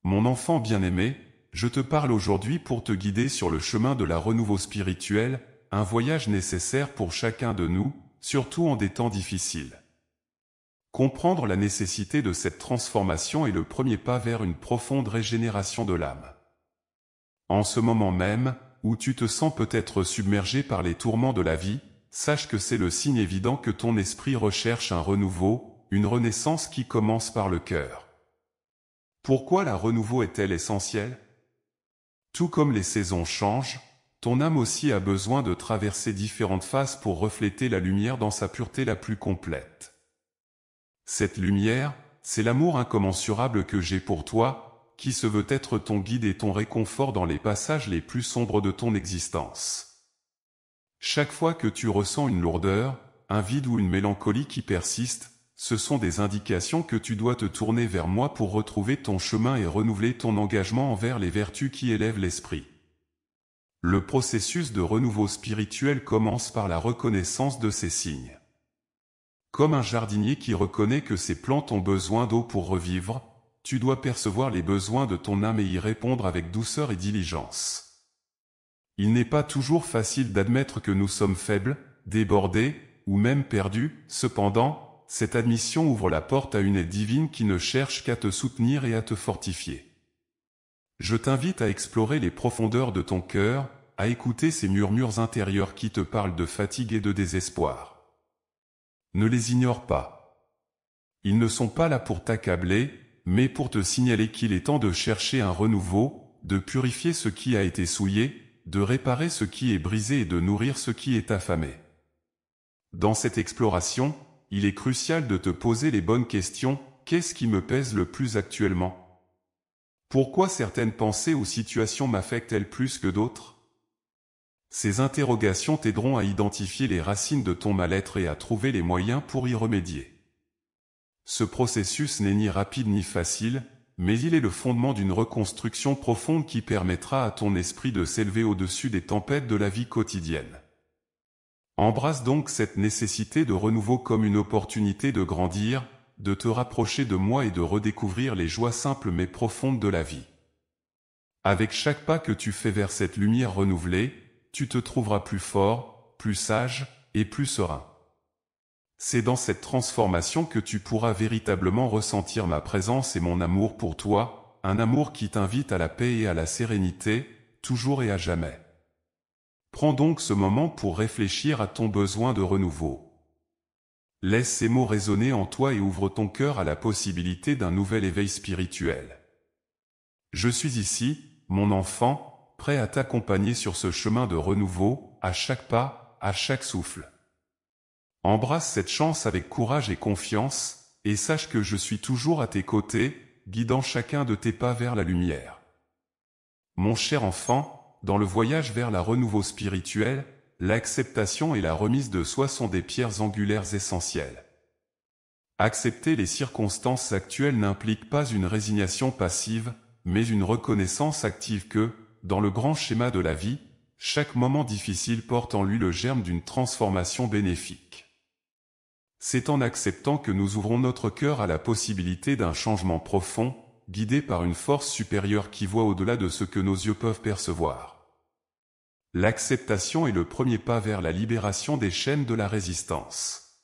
Mon enfant bien-aimé, je te parle aujourd'hui pour te guider sur le chemin de la renouveau spirituel, un voyage nécessaire pour chacun de nous, surtout en des temps difficiles. Comprendre la nécessité de cette transformation est le premier pas vers une profonde régénération de l'âme. En ce moment même, où tu te sens peut-être submergé par les tourments de la vie, sache que c'est le signe évident que ton esprit recherche un renouveau, une renaissance qui commence par le cœur. Pourquoi la renouveau est-elle essentielle? Tout comme les saisons changent, ton âme aussi a besoin de traverser différentes phases pour refléter la lumière dans sa pureté la plus complète. Cette lumière, c'est l'amour incommensurable que j'ai pour toi, qui se veut être ton guide et ton réconfort dans les passages les plus sombres de ton existence. Chaque fois que tu ressens une lourdeur, un vide ou une mélancolie qui persiste, ce sont des indications que tu dois te tourner vers moi pour retrouver ton chemin et renouveler ton engagement envers les vertus qui élèvent l'esprit. Le processus de renouveau spirituel commence par la reconnaissance de ces signes. Comme un jardinier qui reconnaît que ses plantes ont besoin d'eau pour revivre, tu dois percevoir les besoins de ton âme et y répondre avec douceur et diligence. Il n'est pas toujours facile d'admettre que nous sommes faibles, débordés, ou même perdus, cependant, cette admission ouvre la porte à une aide divine qui ne cherche qu'à te soutenir et à te fortifier. Je t'invite à explorer les profondeurs de ton cœur, à écouter ces murmures intérieurs qui te parlent de fatigue et de désespoir. Ne les ignore pas. Ils ne sont pas là pour t'accabler, mais pour te signaler qu'il est temps de chercher un renouveau, de purifier ce qui a été souillé, de réparer ce qui est brisé et de nourrir ce qui est affamé. Dans cette exploration, il est crucial de te poser les bonnes questions. Qu'est-ce qui me pèse le plus actuellement? Pourquoi certaines pensées ou situations m'affectent-elles plus que d'autres? Ces interrogations t'aideront à identifier les racines de ton mal-être et à trouver les moyens pour y remédier. Ce processus n'est ni rapide ni facile, mais il est le fondement d'une reconstruction profonde qui permettra à ton esprit de s'élever au-dessus des tempêtes de la vie quotidienne. Embrasse donc cette nécessité de renouveau comme une opportunité de grandir, de te rapprocher de moi et de redécouvrir les joies simples mais profondes de la vie. Avec chaque pas que tu fais vers cette lumière renouvelée, tu te trouveras plus fort, plus sage et plus serein. C'est dans cette transformation que tu pourras véritablement ressentir ma présence et mon amour pour toi, un amour qui t'invite à la paix et à la sérénité, toujours et à jamais. Prends donc ce moment pour réfléchir à ton besoin de renouveau. Laisse ces mots résonner en toi et ouvre ton cœur à la possibilité d'un nouvel éveil spirituel. Je suis ici, mon enfant, prêt à t'accompagner sur ce chemin de renouveau, à chaque pas, à chaque souffle. Embrasse cette chance avec courage et confiance, et sache que je suis toujours à tes côtés, guidant chacun de tes pas vers la lumière. Mon cher enfant, dans le voyage vers la renouveau spirituel, l'acceptation et la remise de soi sont des pierres angulaires essentielles. Accepter les circonstances actuelles n'implique pas une résignation passive, mais une reconnaissance active que, dans le grand schéma de la vie, chaque moment difficile porte en lui le germe d'une transformation bénéfique. C'est en acceptant que nous ouvrons notre cœur à la possibilité d'un changement profond, guidé par une force supérieure qui voit au-delà de ce que nos yeux peuvent percevoir. L'acceptation est le premier pas vers la libération des chaînes de la résistance.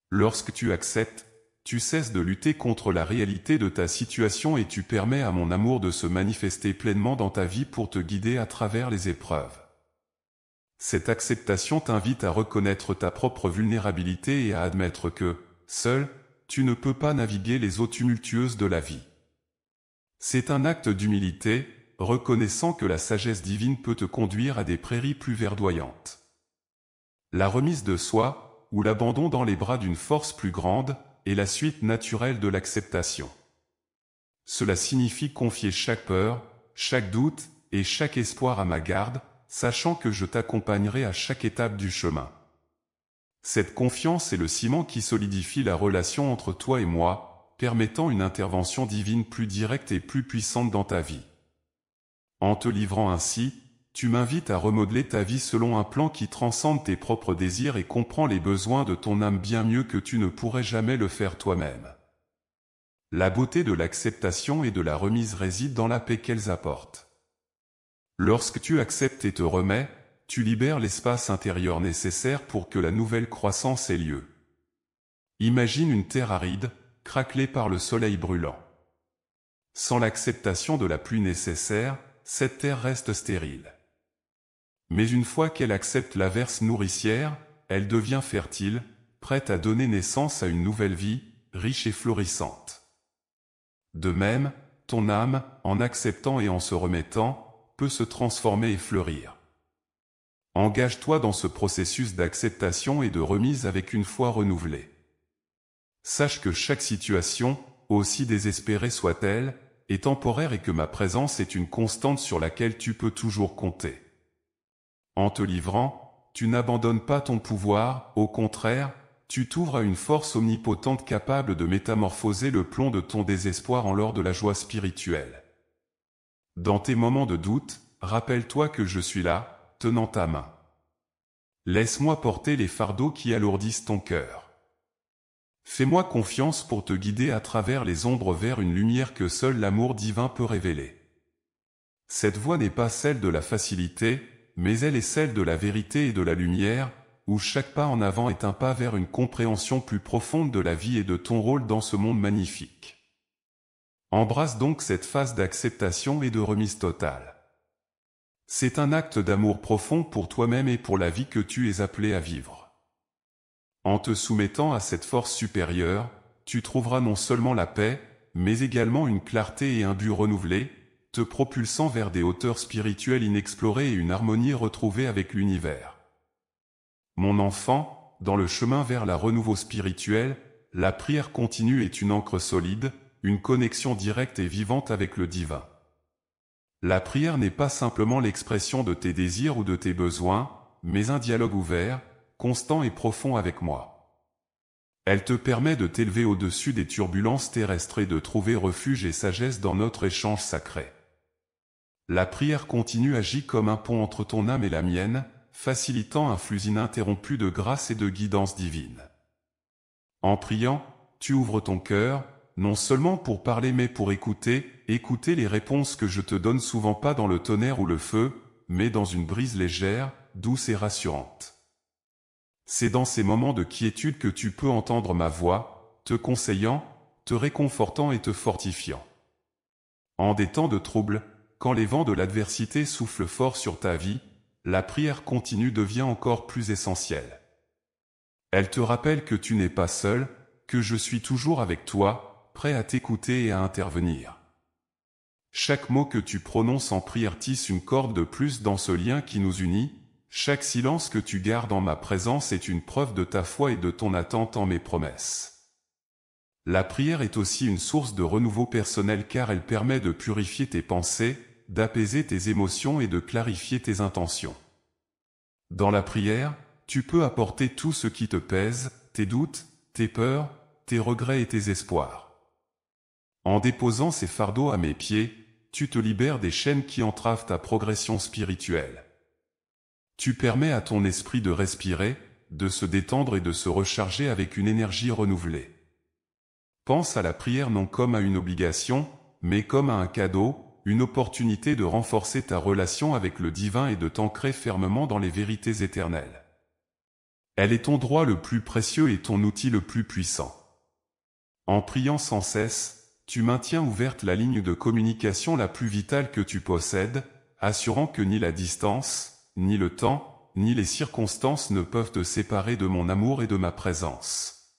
Lorsque tu acceptes, tu cesses de lutter contre la réalité de ta situation et tu permets à mon amour de se manifester pleinement dans ta vie pour te guider à travers les épreuves. Cette acceptation t'invite à reconnaître ta propre vulnérabilité et à admettre que, seul, tu ne peux pas naviguer les eaux tumultueuses de la vie. C'est un acte d'humilité, reconnaissant que la sagesse divine peut te conduire à des prairies plus verdoyantes. La remise de soi, ou l'abandon dans les bras d'une force plus grande, est la suite naturelle de l'acceptation. Cela signifie confier chaque peur, chaque doute et chaque espoir à ma garde, sachant que je t'accompagnerai à chaque étape du chemin. Cette confiance est le ciment qui solidifie la relation entre toi et moi, permettant une intervention divine plus directe et plus puissante dans ta vie. En te livrant ainsi, tu m'invites à remodeler ta vie selon un plan qui transcende tes propres désirs et comprend les besoins de ton âme bien mieux que tu ne pourrais jamais le faire toi-même. La beauté de l'acceptation et de la remise réside dans la paix qu'elles apportent. Lorsque tu acceptes et te remets, tu libères l'espace intérieur nécessaire pour que la nouvelle croissance ait lieu. Imagine une terre aride, craquelée par le soleil brûlant. Sans l'acceptation de la pluie nécessaire, cette terre reste stérile. Mais une fois qu'elle accepte l'averse nourricière, elle devient fertile, prête à donner naissance à une nouvelle vie, riche et florissante. De même, ton âme, en acceptant et en se remettant, peut se transformer et fleurir. Engage-toi dans ce processus d'acceptation et de remise avec une foi renouvelée. Sache que chaque situation, aussi désespérée soit-elle, est temporaire et que ma présence est une constante sur laquelle tu peux toujours compter. En te livrant, tu n'abandonnes pas ton pouvoir, au contraire, tu t'ouvres à une force omnipotente capable de métamorphoser le plomb de ton désespoir en l'or de la joie spirituelle. Dans tes moments de doute, rappelle-toi que je suis là, tenant ta main. Laisse-moi porter les fardeaux qui alourdissent ton cœur. Fais-moi confiance pour te guider à travers les ombres vers une lumière que seul l'amour divin peut révéler. Cette voie n'est pas celle de la facilité, mais elle est celle de la vérité et de la lumière, où chaque pas en avant est un pas vers une compréhension plus profonde de la vie et de ton rôle dans ce monde magnifique. Embrasse donc cette phase d'acceptation et de remise totale. C'est un acte d'amour profond pour toi-même et pour la vie que tu es appelé à vivre. En te soumettant à cette force supérieure, tu trouveras non seulement la paix, mais également une clarté et un but renouvelé, te propulsant vers des hauteurs spirituelles inexplorées et une harmonie retrouvée avec l'univers. Mon enfant, dans le chemin vers la renouveau spirituel, la prière continue est une ancre solide, une connexion directe et vivante avec le divin. La prière n'est pas simplement l'expression de tes désirs ou de tes besoins, mais un dialogue ouvert, constant et profond avec moi. Elle te permet de t'élever au-dessus des turbulences terrestres et de trouver refuge et sagesse dans notre échange sacré. La prière continue agit comme un pont entre ton âme et la mienne, facilitant un flux ininterrompu de grâce et de guidance divine. En priant, tu ouvres ton cœur, non seulement pour parler mais pour écouter les réponses que je te donne souvent pas dans le tonnerre ou le feu, mais dans une brise légère, douce et rassurante. C'est dans ces moments de quiétude que tu peux entendre ma voix, te conseillant, te réconfortant et te fortifiant. En des temps de trouble, quand les vents de l'adversité soufflent fort sur ta vie, la prière continue devient encore plus essentielle. Elle te rappelle que tu n'es pas seul, que je suis toujours avec toi, prêt à t'écouter et à intervenir. Chaque mot que tu prononces en prière tisse une corde de plus dans ce lien qui nous unit, chaque silence que tu gardes en ma présence est une preuve de ta foi et de ton attente en mes promesses. La prière est aussi une source de renouveau personnel car elle permet de purifier tes pensées, d'apaiser tes émotions et de clarifier tes intentions. Dans la prière, tu peux apporter tout ce qui te pèse, tes doutes, tes peurs, tes regrets et tes espoirs. En déposant ces fardeaux à mes pieds, tu te libères des chaînes qui entravent ta progression spirituelle. Tu permets à ton esprit de respirer, de se détendre et de se recharger avec une énergie renouvelée. Pense à la prière non comme à une obligation, mais comme à un cadeau, une opportunité de renforcer ta relation avec le divin et de t'ancrer fermement dans les vérités éternelles. Elle est ton droit le plus précieux et ton outil le plus puissant. En priant sans cesse, tu maintiens ouverte la ligne de communication la plus vitale que tu possèdes, assurant que ni la distance, ni le temps, ni les circonstances ne peuvent te séparer de mon amour et de ma présence.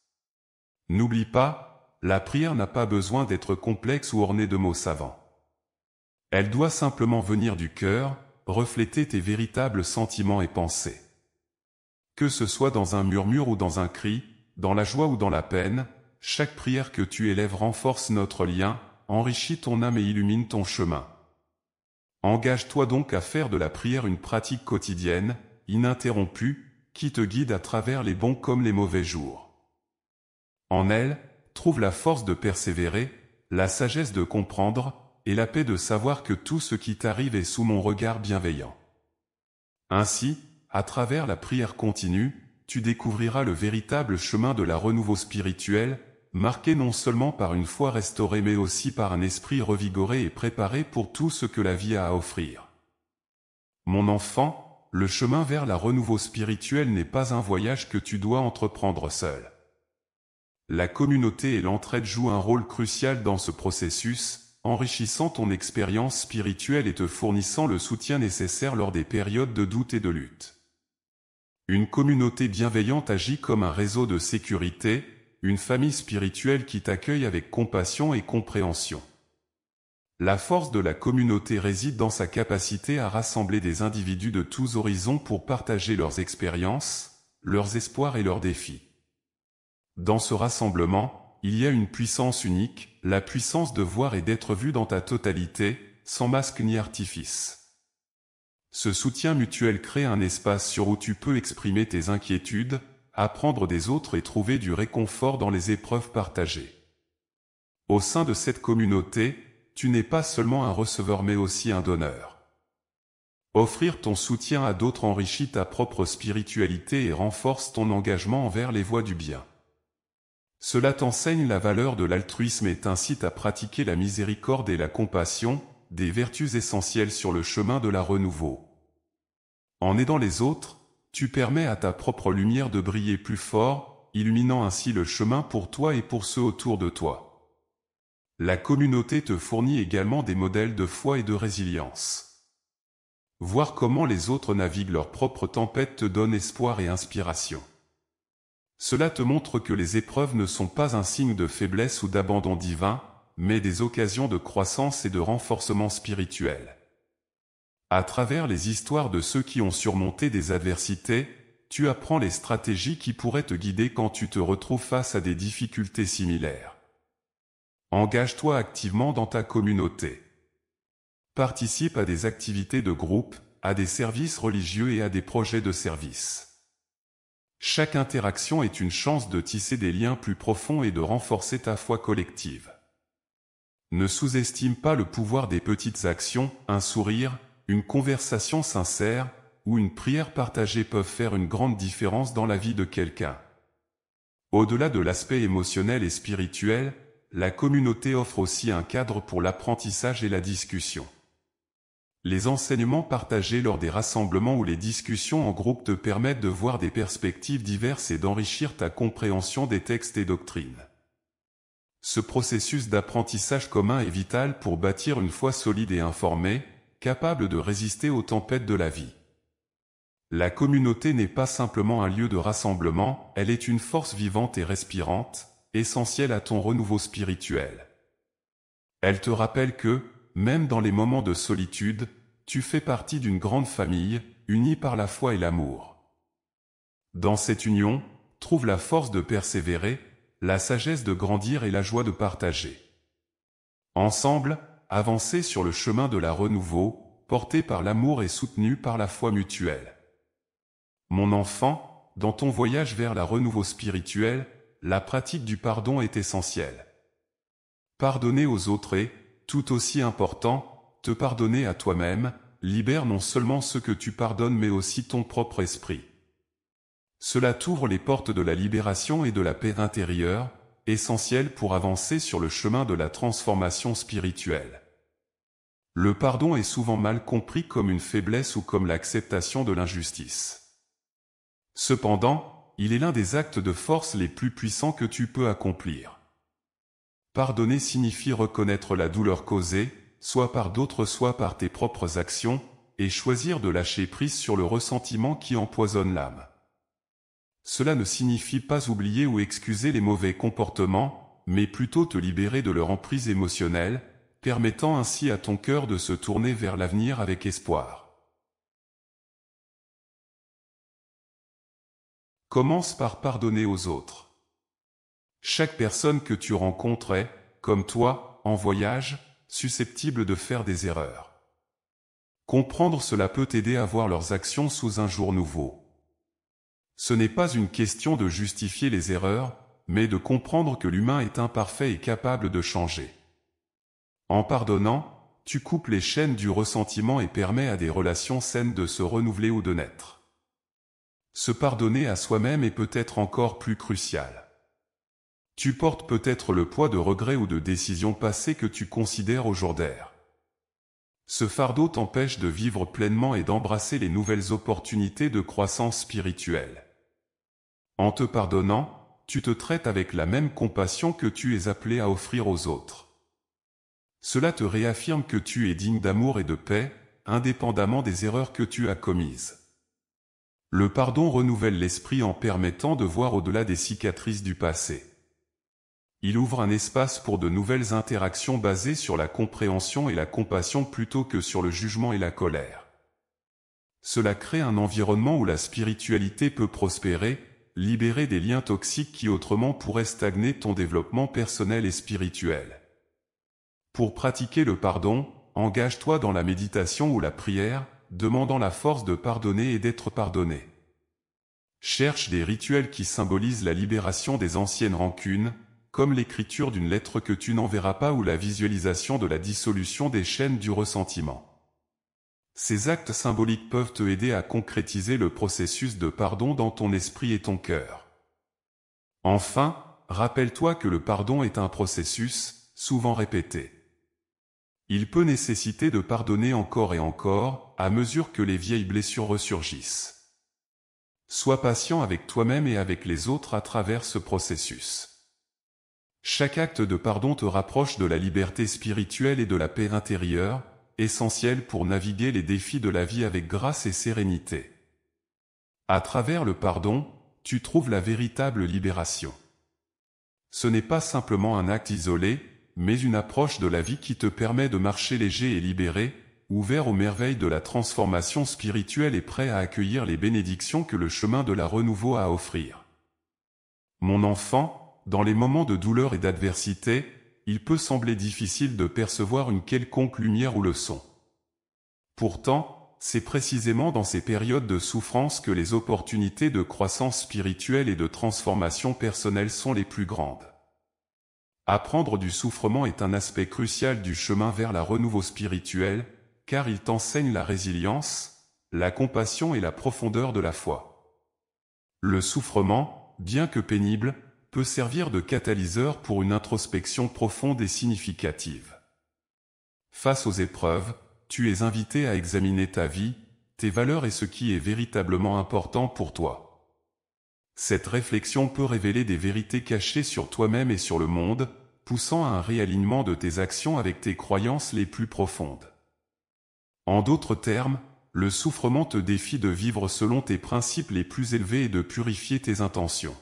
N'oublie pas, la prière n'a pas besoin d'être complexe ou ornée de mots savants. Elle doit simplement venir du cœur, refléter tes véritables sentiments et pensées. Que ce soit dans un murmure ou dans un cri, dans la joie ou dans la peine, chaque prière que tu élèves renforce notre lien, enrichit ton âme et illumine ton chemin. Engage-toi donc à faire de la prière une pratique quotidienne, ininterrompue, qui te guide à travers les bons comme les mauvais jours. En elle, trouve la force de persévérer, la sagesse de comprendre, et la paix de savoir que tout ce qui t'arrive est sous mon regard bienveillant. Ainsi, à travers la prière continue, tu découvriras le véritable chemin de la renouveau spirituel, marqué non seulement par une foi restaurée mais aussi par un esprit revigoré et préparé pour tout ce que la vie a à offrir. Mon enfant, le chemin vers la renouveau spirituel n'est pas un voyage que tu dois entreprendre seul. La communauté et l'entraide jouent un rôle crucial dans ce processus, enrichissant ton expérience spirituelle et te fournissant le soutien nécessaire lors des périodes de doute et de lutte. Une communauté bienveillante agit comme un réseau de sécurité, une famille spirituelle qui t'accueille avec compassion et compréhension. La force de la communauté réside dans sa capacité à rassembler des individus de tous horizons pour partager leurs expériences, leurs espoirs et leurs défis. Dans ce rassemblement, il y a une puissance unique, la puissance de voir et d'être vu dans ta totalité, sans masque ni artifice. Ce soutien mutuel crée un espace où tu peux exprimer tes inquiétudes, apprendre des autres et trouver du réconfort dans les épreuves partagées. Au sein de cette communauté, tu n'es pas seulement un receveur mais aussi un donneur. Offrir ton soutien à d'autres enrichit ta propre spiritualité et renforce ton engagement envers les voies du bien. Cela t'enseigne la valeur de l'altruisme et t'incite à pratiquer la miséricorde et la compassion, des vertus essentielles sur le chemin de la renouveau. En aidant les autres, tu permets à ta propre lumière de briller plus fort, illuminant ainsi le chemin pour toi et pour ceux autour de toi. La communauté te fournit également des modèles de foi et de résilience. Voir comment les autres naviguent leurs propres tempêtes te donne espoir et inspiration. Cela te montre que les épreuves ne sont pas un signe de faiblesse ou d'abandon divin, mais des occasions de croissance et de renforcement spirituel. À travers les histoires de ceux qui ont surmonté des adversités, tu apprends les stratégies qui pourraient te guider quand tu te retrouves face à des difficultés similaires. Engage-toi activement dans ta communauté. Participe à des activités de groupe, à des services religieux et à des projets de service. Chaque interaction est une chance de tisser des liens plus profonds et de renforcer ta foi collective. Ne sous-estime pas le pouvoir des petites actions, un sourire, une conversation sincère ou une prière partagée peuvent faire une grande différence dans la vie de quelqu'un. Au-delà de l'aspect émotionnel et spirituel, la communauté offre aussi un cadre pour l'apprentissage et la discussion. Les enseignements partagés lors des rassemblements ou les discussions en groupe te permettent de voir des perspectives diverses et d'enrichir ta compréhension des textes et doctrines. Ce processus d'apprentissage commun est vital pour bâtir une foi solide et informée, capable de résister aux tempêtes de la vie. La communauté n'est pas simplement un lieu de rassemblement, elle est une force vivante et respirante, essentielle à ton renouveau spirituel. Elle te rappelle que, même dans les moments de solitude, tu fais partie d'une grande famille, unie par la foi et l'amour. Dans cette union, trouve la force de persévérer, la sagesse de grandir et la joie de partager. Ensemble, avancez sur le chemin de la renouveau, porté par l'amour et soutenu par la foi mutuelle. Mon enfant, dans ton voyage vers la renouveau spirituel, la pratique du pardon est essentielle. Pardonner aux autres est, tout aussi important, te pardonner à toi-même, libère non seulement ce que tu pardonnes mais aussi ton propre esprit. Cela t'ouvre les portes de la libération et de la paix intérieure, essentielles pour avancer sur le chemin de la transformation spirituelle. Le pardon est souvent mal compris comme une faiblesse ou comme l'acceptation de l'injustice. Cependant, il est l'un des actes de force les plus puissants que tu peux accomplir. Pardonner signifie reconnaître la douleur causée, soit par d'autres soit par tes propres actions, et choisir de lâcher prise sur le ressentiment qui empoisonne l'âme. Cela ne signifie pas oublier ou excuser les mauvais comportements, mais plutôt te libérer de leur emprise émotionnelle, permettant ainsi à ton cœur de se tourner vers l'avenir avec espoir. Commence par pardonner aux autres. Chaque personne que tu rencontres est, comme toi, en voyage, susceptible de faire des erreurs. Comprendre cela peut t'aider à voir leurs actions sous un jour nouveau. Ce n'est pas une question de justifier les erreurs, mais de comprendre que l'humain est imparfait et capable de changer. En pardonnant, tu coupes les chaînes du ressentiment et permets à des relations saines de se renouveler ou de naître. Se pardonner à soi-même est peut-être encore plus crucial. Tu portes peut-être le poids de regrets ou de décisions passées que tu considères aujourd'hui. Ce fardeau t'empêche de vivre pleinement et d'embrasser les nouvelles opportunités de croissance spirituelle. En te pardonnant, tu te traites avec la même compassion que tu es appelé à offrir aux autres. Cela te réaffirme que tu es digne d'amour et de paix, indépendamment des erreurs que tu as commises. Le pardon renouvelle l'esprit en permettant de voir au-delà des cicatrices du passé. Il ouvre un espace pour de nouvelles interactions basées sur la compréhension et la compassion plutôt que sur le jugement et la colère. Cela crée un environnement où la spiritualité peut prospérer, libérer des liens toxiques qui autrement pourraient stagner ton développement personnel et spirituel. Pour pratiquer le pardon, engage-toi dans la méditation ou la prière, demandant la force de pardonner et d'être pardonné. Cherche des rituels qui symbolisent la libération des anciennes rancunes, comme l'écriture d'une lettre que tu n'enverras pas ou la visualisation de la dissolution des chaînes du ressentiment. Ces actes symboliques peuvent te aider à concrétiser le processus de pardon dans ton esprit et ton cœur. Enfin, rappelle-toi que le pardon est un processus, souvent répété. Il peut nécessiter de pardonner encore et encore, à mesure que les vieilles blessures ressurgissent. Sois patient avec toi-même et avec les autres à travers ce processus. Chaque acte de pardon te rapproche de la liberté spirituelle et de la paix intérieure, essentielle pour naviguer les défis de la vie avec grâce et sérénité. À travers le pardon, tu trouves la véritable libération. Ce n'est pas simplement un acte isolé, mais une approche de la vie qui te permet de marcher léger et libéré, ouvert aux merveilles de la transformation spirituelle et prêt à accueillir les bénédictions que le chemin de la renouveau a à offrir. Mon enfant, dans les moments de douleur et d'adversité, il peut sembler difficile de percevoir une quelconque lumière ou leçon. Pourtant, c'est précisément dans ces périodes de souffrance que les opportunités de croissance spirituelle et de transformation personnelle sont les plus grandes. Apprendre du souffrement est un aspect crucial du chemin vers la renouveau spirituel, car il t'enseigne la résilience, la compassion et la profondeur de la foi. Le souffrement, bien que pénible, peut servir de catalyseur pour une introspection profonde et significative. Face aux épreuves, tu es invité à examiner ta vie, tes valeurs et ce qui est véritablement important pour toi. Cette réflexion peut révéler des vérités cachées sur toi-même et sur le monde, poussant à un réalignement de tes actions avec tes croyances les plus profondes. En d'autres termes, le souffrement te défie de vivre selon tes principes les plus élevés et de purifier tes intentions.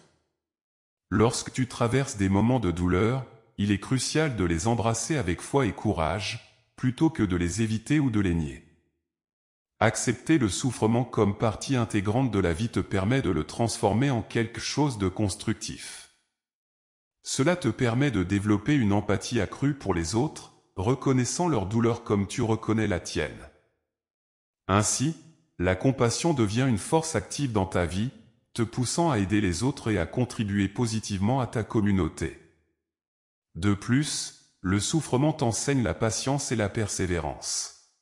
Lorsque tu traverses des moments de douleur, il est crucial de les embrasser avec foi et courage, plutôt que de les éviter ou de les nier. Accepter le souffrement comme partie intégrante de la vie te permet de le transformer en quelque chose de constructif. Cela te permet de développer une empathie accrue pour les autres, reconnaissant leur douleur comme tu reconnais la tienne. Ainsi, la compassion devient une force active dans ta vie, te poussant à aider les autres et à contribuer positivement à ta communauté. De plus, le souffrement t'enseigne la patience et la persévérance.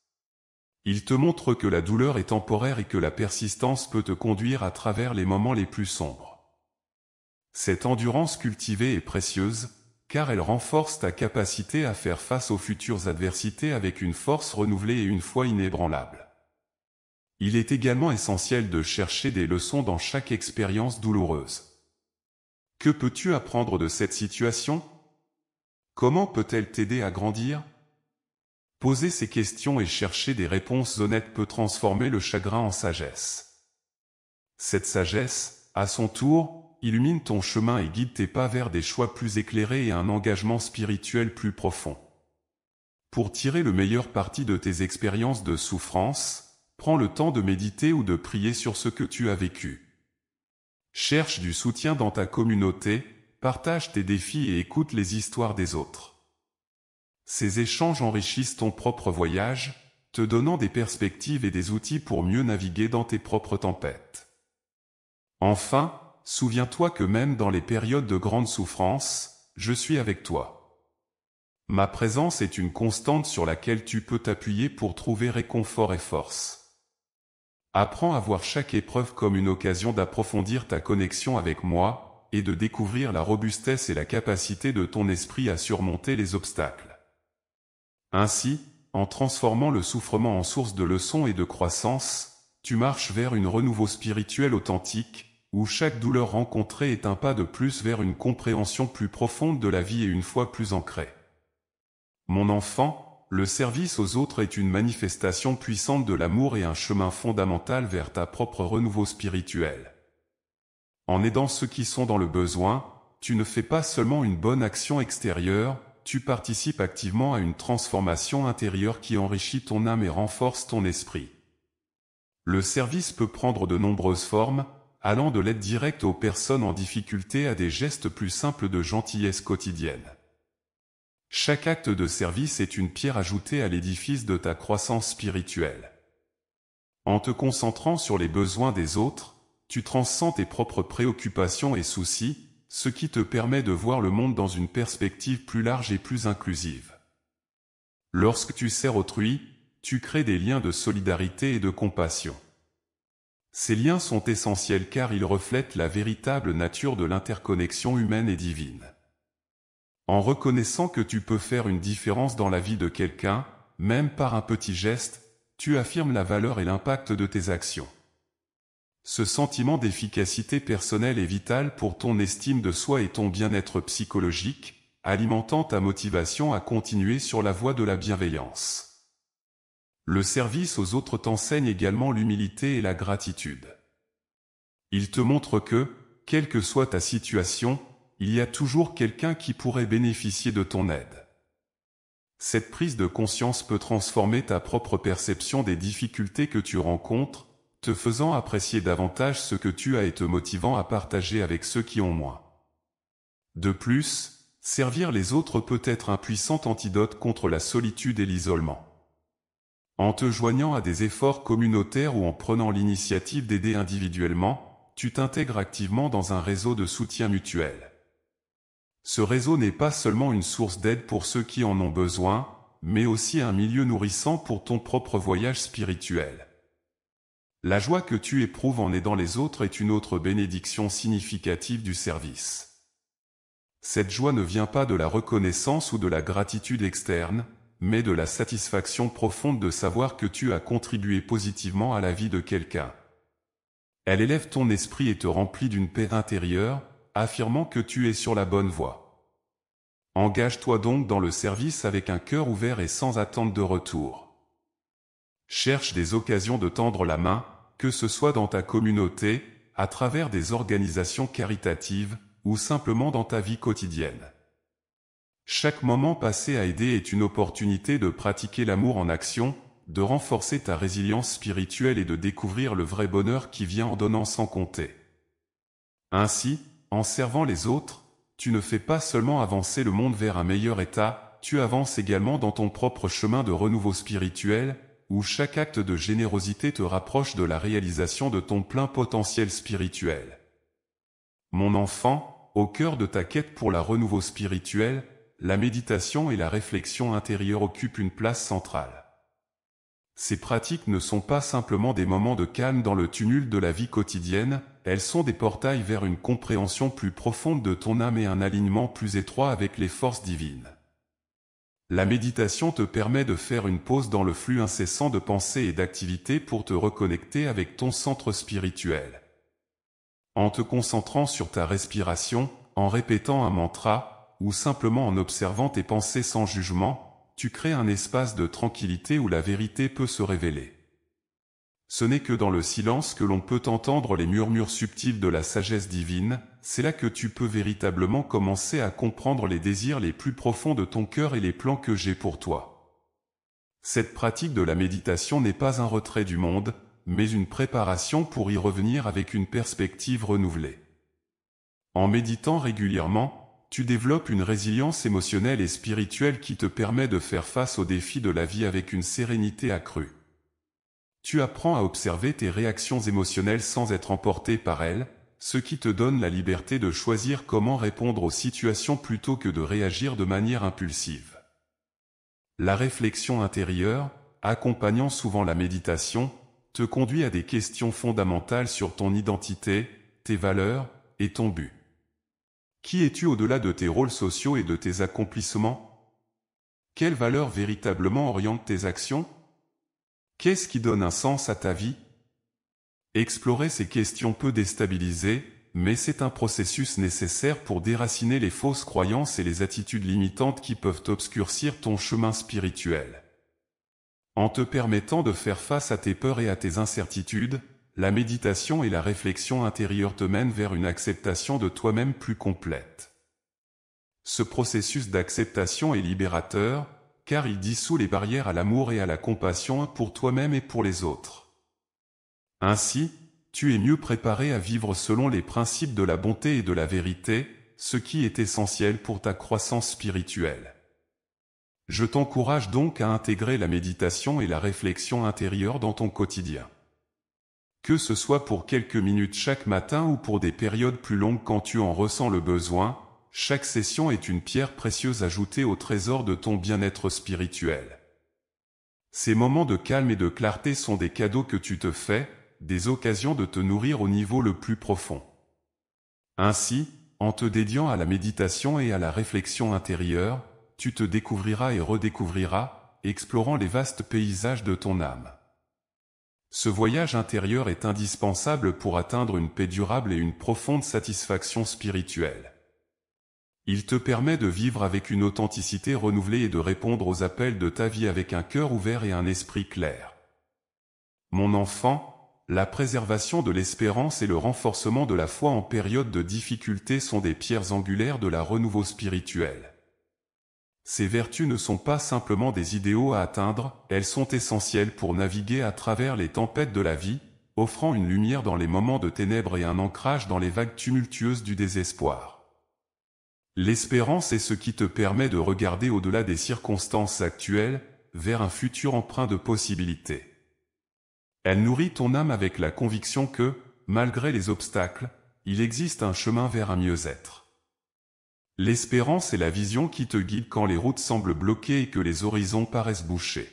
Il te montre que la douleur est temporaire et que la persistance peut te conduire à travers les moments les plus sombres. Cette endurance cultivée est précieuse, car elle renforce ta capacité à faire face aux futures adversités avec une force renouvelée et une foi inébranlable. Il est également essentiel de chercher des leçons dans chaque expérience douloureuse. Que peux-tu apprendre de cette situation? Comment peut-elle t'aider à grandir? Poser ces questions et chercher des réponses honnêtes peut transformer le chagrin en sagesse. Cette sagesse, à son tour, illumine ton chemin et guide tes pas vers des choix plus éclairés et un engagement spirituel plus profond. Pour tirer le meilleur parti de tes expériences de souffrance, prends le temps de méditer ou de prier sur ce que tu as vécu. Cherche du soutien dans ta communauté, partage tes défis et écoute les histoires des autres. Ces échanges enrichissent ton propre voyage, te donnant des perspectives et des outils pour mieux naviguer dans tes propres tempêtes. Enfin, souviens-toi que même dans les périodes de grande souffrance, je suis avec toi. Ma présence est une constante sur laquelle tu peux t'appuyer pour trouver réconfort et force. Apprends à voir chaque épreuve comme une occasion d'approfondir ta connexion avec moi, et de découvrir la robustesse et la capacité de ton esprit à surmonter les obstacles. Ainsi, en transformant le souffrement en source de leçons et de croissance, tu marches vers une renouveau spirituel authentique, où chaque douleur rencontrée est un pas de plus vers une compréhension plus profonde de la vie et une foi plus ancrée. Mon enfant, le service aux autres est une manifestation puissante de l'amour et un chemin fondamental vers ta propre renouveau spirituel. En aidant ceux qui sont dans le besoin, tu ne fais pas seulement une bonne action extérieure, tu participes activement à une transformation intérieure qui enrichit ton âme et renforce ton esprit. Le service peut prendre de nombreuses formes, allant de l'aide directe aux personnes en difficulté à des gestes plus simples de gentillesse quotidienne. Chaque acte de service est une pierre ajoutée à l'édifice de ta croissance spirituelle. En te concentrant sur les besoins des autres, tu transcends tes propres préoccupations et soucis, ce qui te permet de voir le monde dans une perspective plus large et plus inclusive. Lorsque tu sers autrui, tu crées des liens de solidarité et de compassion. Ces liens sont essentiels car ils reflètent la véritable nature de l'interconnexion humaine et divine. En reconnaissant que tu peux faire une différence dans la vie de quelqu'un, même par un petit geste, tu affirmes la valeur et l'impact de tes actions. Ce sentiment d'efficacité personnelle est vital pour ton estime de soi et ton bien-être psychologique, alimentant ta motivation à continuer sur la voie de la bienveillance. Le service aux autres t'enseigne également l'humilité et la gratitude. Il te montre que, quelle que soit ta situation, il y a toujours quelqu'un qui pourrait bénéficier de ton aide. Cette prise de conscience peut transformer ta propre perception des difficultés que tu rencontres, te faisant apprécier davantage ce que tu as et te motivant à partager avec ceux qui ont moins. De plus, servir les autres peut être un puissant antidote contre la solitude et l'isolement. En te joignant à des efforts communautaires ou en prenant l'initiative d'aider individuellement, tu t'intègres activement dans un réseau de soutien mutuel. Ce réseau n'est pas seulement une source d'aide pour ceux qui en ont besoin, mais aussi un milieu nourrissant pour ton propre voyage spirituel. La joie que tu éprouves en aidant les autres est une autre bénédiction significative du service. Cette joie ne vient pas de la reconnaissance ou de la gratitude externe, mais de la satisfaction profonde de savoir que tu as contribué positivement à la vie de quelqu'un. Elle élève ton esprit et te remplit d'une paix intérieure, affirmant que tu es sur la bonne voie. Engage-toi donc dans le service avec un cœur ouvert et sans attente de retour. Cherche des occasions de tendre la main, que ce soit dans ta communauté, à travers des organisations caritatives, ou simplement dans ta vie quotidienne. Chaque moment passé à aider est une opportunité de pratiquer l'amour en action, de renforcer ta résilience spirituelle et de découvrir le vrai bonheur qui vient en donnant sans compter. Ainsi, en servant les autres, tu ne fais pas seulement avancer le monde vers un meilleur état, tu avances également dans ton propre chemin de renouveau spirituel, où chaque acte de générosité te rapproche de la réalisation de ton plein potentiel spirituel. Mon enfant, au cœur de ta quête pour la renouveau spirituel, la méditation et la réflexion intérieure occupent une place centrale. Ces pratiques ne sont pas simplement des moments de calme dans le tumulte de la vie quotidienne, elles sont des portails vers une compréhension plus profonde de ton âme et un alignement plus étroit avec les forces divines. La méditation te permet de faire une pause dans le flux incessant de pensées et d'activités pour te reconnecter avec ton centre spirituel. En te concentrant sur ta respiration, en répétant un mantra, ou simplement en observant tes pensées sans jugement, tu crées un espace de tranquillité où la vérité peut se révéler. Ce n'est que dans le silence que l'on peut entendre les murmures subtils de la sagesse divine, c'est là que tu peux véritablement commencer à comprendre les désirs les plus profonds de ton cœur et les plans que j'ai pour toi. Cette pratique de la méditation n'est pas un retrait du monde, mais une préparation pour y revenir avec une perspective renouvelée. En méditant régulièrement, tu développes une résilience émotionnelle et spirituelle qui te permet de faire face aux défis de la vie avec une sérénité accrue. Tu apprends à observer tes réactions émotionnelles sans être emporté par elles, ce qui te donne la liberté de choisir comment répondre aux situations plutôt que de réagir de manière impulsive. La réflexion intérieure, accompagnant souvent la méditation, te conduit à des questions fondamentales sur ton identité, tes valeurs et ton but. Qui es-tu au-delà de tes rôles sociaux et de tes accomplissements? Quelles valeurs véritablement orientent tes actions? Qu'est-ce qui donne un sens à ta vie? Explorer ces questions peut déstabiliser, mais c'est un processus nécessaire pour déraciner les fausses croyances et les attitudes limitantes qui peuvent obscurcir ton chemin spirituel. En te permettant de faire face à tes peurs et à tes incertitudes, la méditation et la réflexion intérieure te mènent vers une acceptation de toi-même plus complète. Ce processus d'acceptation est libérateur, car il dissout les barrières à l'amour et à la compassion pour toi-même et pour les autres. Ainsi, tu es mieux préparé à vivre selon les principes de la bonté et de la vérité, ce qui est essentiel pour ta croissance spirituelle. Je t'encourage donc à intégrer la méditation et la réflexion intérieure dans ton quotidien. Que ce soit pour quelques minutes chaque matin ou pour des périodes plus longues quand tu en ressens le besoin, chaque session est une pierre précieuse ajoutée au trésor de ton bien-être spirituel. Ces moments de calme et de clarté sont des cadeaux que tu te fais, des occasions de te nourrir au niveau le plus profond. Ainsi, en te dédiant à la méditation et à la réflexion intérieure, tu te découvriras et redécouvriras, explorant les vastes paysages de ton âme. Ce voyage intérieur est indispensable pour atteindre une paix durable et une profonde satisfaction spirituelle. Il te permet de vivre avec une authenticité renouvelée et de répondre aux appels de ta vie avec un cœur ouvert et un esprit clair. Mon enfant, la préservation de l'espérance et le renforcement de la foi en période de difficulté sont des pierres angulaires de la renouveau spirituel. Ces vertus ne sont pas simplement des idéaux à atteindre, elles sont essentielles pour naviguer à travers les tempêtes de la vie, offrant une lumière dans les moments de ténèbres et un ancrage dans les vagues tumultueuses du désespoir. L'espérance est ce qui te permet de regarder au-delà des circonstances actuelles, vers un futur empreint de possibilités. Elle nourrit ton âme avec la conviction que, malgré les obstacles, il existe un chemin vers un mieux-être. L'espérance est la vision qui te guide quand les routes semblent bloquées et que les horizons paraissent bouchés.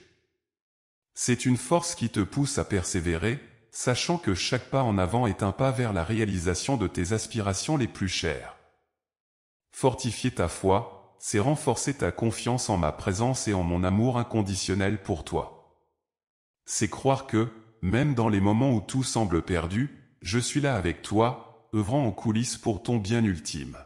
C'est une force qui te pousse à persévérer, sachant que chaque pas en avant est un pas vers la réalisation de tes aspirations les plus chères. Fortifier ta foi, c'est renforcer ta confiance en ma présence et en mon amour inconditionnel pour toi. C'est croire que, même dans les moments où tout semble perdu, je suis là avec toi, œuvrant en coulisses pour ton bien ultime.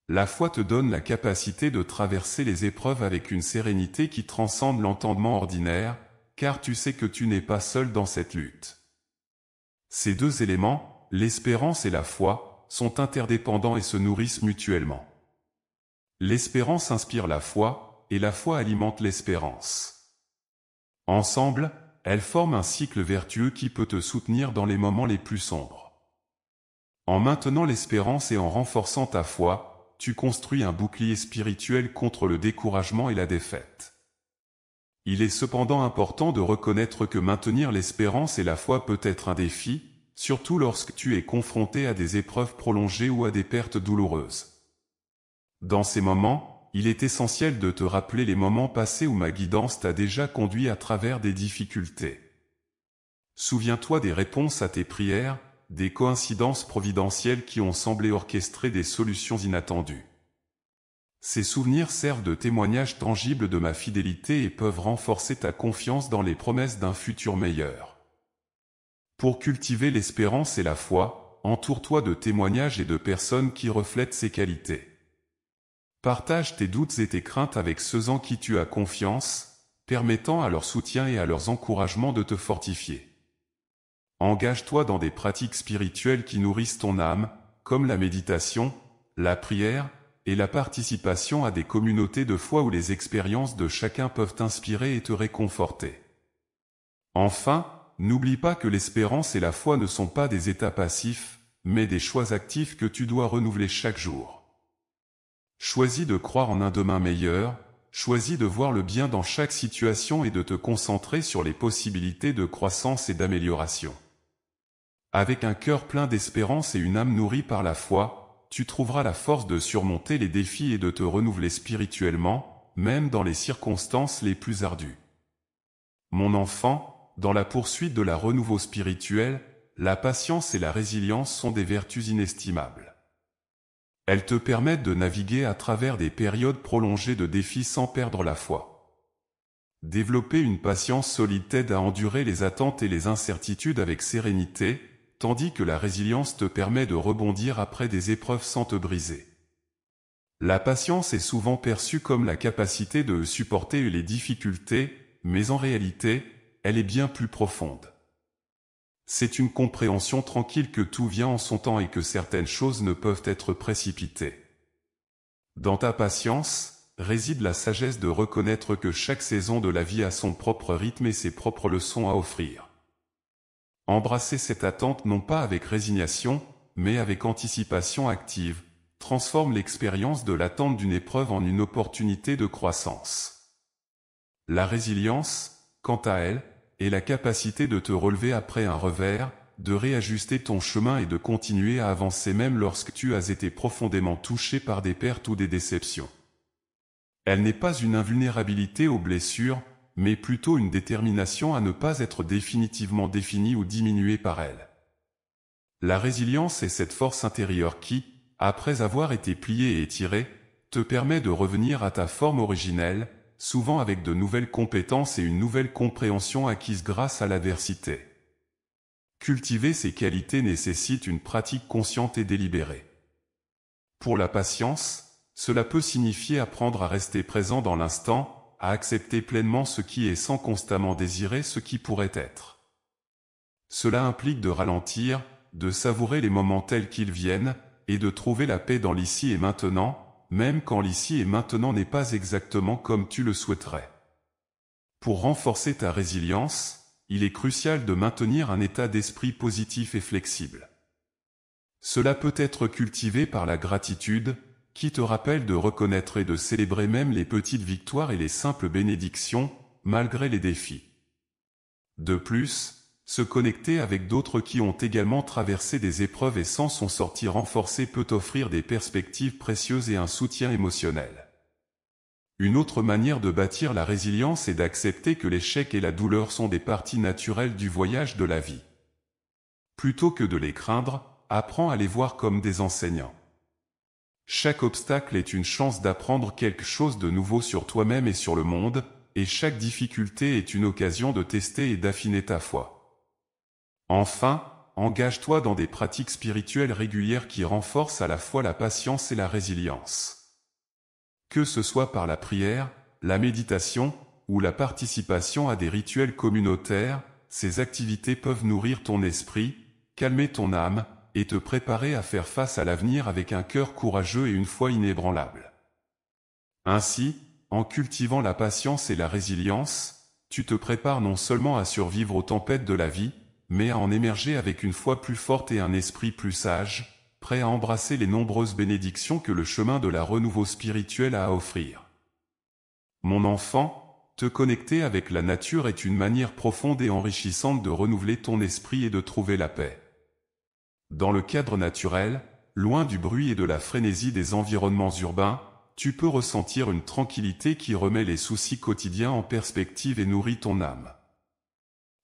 La foi te donne la capacité de traverser les épreuves avec une sérénité qui transcende l'entendement ordinaire, car tu sais que tu n'es pas seul dans cette lutte. Ces deux éléments, l'espérance et la foi, sont interdépendants et se nourrissent mutuellement. L'espérance inspire la foi, et la foi alimente l'espérance. Ensemble, elles forment un cycle vertueux qui peut te soutenir dans les moments les plus sombres. En maintenant l'espérance et en renforçant ta foi, tu construis un bouclier spirituel contre le découragement et la défaite. Il est cependant important de reconnaître que maintenir l'espérance et la foi peut être un défi, surtout lorsque tu es confronté à des épreuves prolongées ou à des pertes douloureuses. Dans ces moments, il est essentiel de te rappeler les moments passés où ma guidance t'a déjà conduit à travers des difficultés. Souviens-toi des réponses à tes prières, des coïncidences providentielles qui ont semblé orchestrer des solutions inattendues. Ces souvenirs servent de témoignages tangibles de ma fidélité et peuvent renforcer ta confiance dans les promesses d'un futur meilleur. Pour cultiver l'espérance et la foi, entoure-toi de témoignages et de personnes qui reflètent ces qualités. Partage tes doutes et tes craintes avec ceux en qui tu as confiance, permettant à leur soutien et à leurs encouragements de te fortifier. Engage-toi dans des pratiques spirituelles qui nourrissent ton âme, comme la méditation, la prière, et la participation à des communautés de foi où les expériences de chacun peuvent t'inspirer et te réconforter. Enfin, n'oublie pas que l'espérance et la foi ne sont pas des états passifs, mais des choix actifs que tu dois renouveler chaque jour. Choisis de croire en un demain meilleur, choisis de voir le bien dans chaque situation et de te concentrer sur les possibilités de croissance et d'amélioration. Avec un cœur plein d'espérance et une âme nourrie par la foi, tu trouveras la force de surmonter les défis et de te renouveler spirituellement, même dans les circonstances les plus ardues. Mon enfant, dans la poursuite de la renouveau spirituel, la patience et la résilience sont des vertus inestimables. Elles te permettent de naviguer à travers des périodes prolongées de défis sans perdre la foi. Développer une patience solide t'aide à endurer les attentes et les incertitudes avec sérénité, tandis que la résilience te permet de rebondir après des épreuves sans te briser. La patience est souvent perçue comme la capacité de supporter les difficultés, mais en réalité, elle est bien plus profonde. C'est une compréhension tranquille que tout vient en son temps et que certaines choses ne peuvent être précipitées. Dans ta patience, réside la sagesse de reconnaître que chaque saison de la vie a son propre rythme et ses propres leçons à offrir. Embrasser cette attente non pas avec résignation, mais avec anticipation active, transforme l'expérience de l'attente d'une épreuve en une opportunité de croissance. La résilience, quant à elle, est la capacité de te relever après un revers, de réajuster ton chemin et de continuer à avancer même lorsque tu as été profondément touché par des pertes ou des déceptions. Elle n'est pas une invulnérabilité aux blessures, mais plutôt une détermination à ne pas être définitivement définie ou diminuée par elles. La résilience est cette force intérieure qui, après avoir été pliée et étirée, te permet de revenir à ta forme originelle, souvent avec de nouvelles compétences et une nouvelle compréhension acquise grâce à l'adversité. Cultiver ces qualités nécessite une pratique consciente et délibérée. Pour la patience, cela peut signifier apprendre à rester présent dans l'instant, à accepter pleinement ce qui est sans constamment désirer ce qui pourrait être. Cela implique de ralentir, de savourer les moments tels qu'ils viennent, et de trouver la paix dans l'ici et maintenant, même quand l'ici et maintenant n'est pas exactement comme tu le souhaiterais. Pour renforcer ta résilience, il est crucial de maintenir un état d'esprit positif et flexible. Cela peut être cultivé par la gratitude, qui te rappelle de reconnaître et de célébrer même les petites victoires et les simples bénédictions, malgré les défis. De plus, se connecter avec d'autres qui ont également traversé des épreuves et s'en sont sortis renforcés peut offrir des perspectives précieuses et un soutien émotionnel. Une autre manière de bâtir la résilience est d'accepter que l'échec et la douleur sont des parties naturelles du voyage de la vie. Plutôt que de les craindre, apprends à les voir comme des enseignants. Chaque obstacle est une chance d'apprendre quelque chose de nouveau sur toi-même et sur le monde, et chaque difficulté est une occasion de tester et d'affiner ta foi. Enfin, engage-toi dans des pratiques spirituelles régulières qui renforcent à la fois la patience et la résilience. Que ce soit par la prière, la méditation, ou la participation à des rituels communautaires, ces activités peuvent nourrir ton esprit, calmer ton âme, et te préparer à faire face à l'avenir avec un cœur courageux et une foi inébranlable. Ainsi, en cultivant la patience et la résilience, tu te prépares non seulement à survivre aux tempêtes de la vie, mais à en émerger avec une foi plus forte et un esprit plus sage, prêt à embrasser les nombreuses bénédictions que le chemin de la renouveau spirituel a à offrir. Mon enfant, te connecter avec la nature est une manière profonde et enrichissante de renouveler ton esprit et de trouver la paix. Dans le cadre naturel, loin du bruit et de la frénésie des environnements urbains, tu peux ressentir une tranquillité qui remet les soucis quotidiens en perspective et nourrit ton âme.